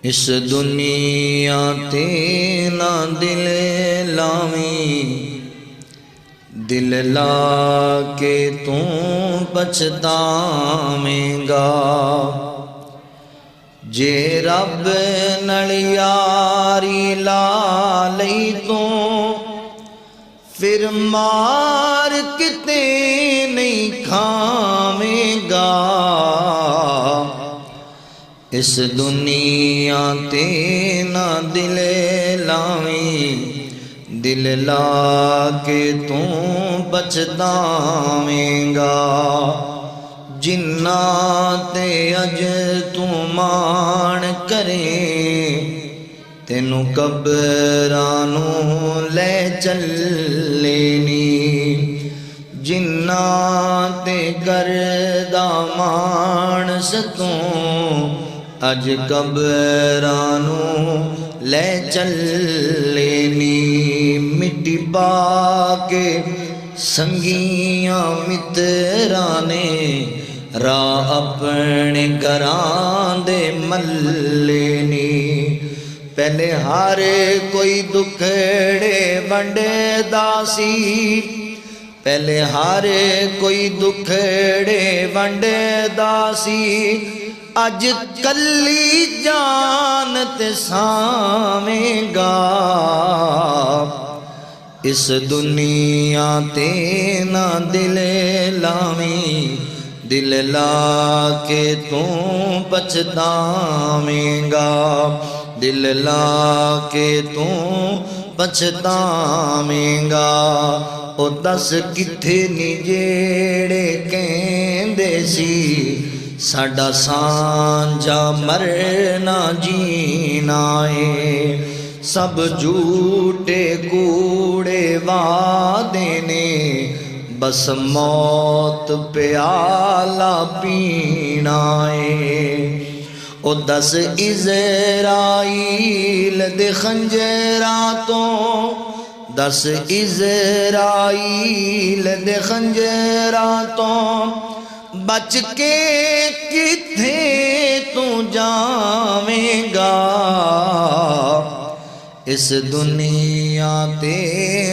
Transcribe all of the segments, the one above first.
इस दुनिया ते ना दिल लावी, दिल ला के तू पछतावेंगा। जे रब नाल यारी ला लई तू, फिर मार किते नहीं खावेंगा। इस दुनिया ते ना दिल लावी, दिल ला के तू पछतावेंगा। जिन्ना ते अज तू मान करे, तेनू कब्रां नूं ले चलेनी। जिन्ना ते करदा मानस तू, अज कब्रां नूं ले चलेनी। मिट्टी पाके संगियां मित्रां ने, राह अपने घरां दे मल्लेनी। पहले हर कोई दुखड़े वंडदा सी, पहले हर कोई दुखड़े वंडदा सी। अज कल्ली जान ते सावेंगा। इस दुनिया ते ना दिल लावी, दिल ला के तू पछतावेंगा। दिल ला के तू पछतावेंगा। ओ दस किथे नी जेड़े कहंदे सी, साडा सांझा मरना जीना है। सब झूठे कूड़े वादे ने, बस मौत प्याला पीना है। ओ दस इज़राइल दे खंजरां तो, दस इज़राइल दे खंजरां तो, बच के किथे तू जावेंगा। इस दुनिया ते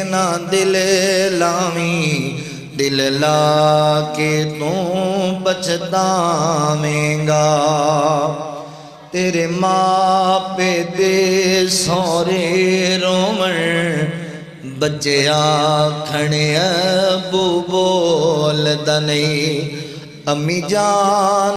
ना दिल लावी, दिल ला के तू पछतावेंगा। तेरे मापे दे सौरे रोवण, बच्चे आखण अबू बोलदा नहीं। अम्मी जान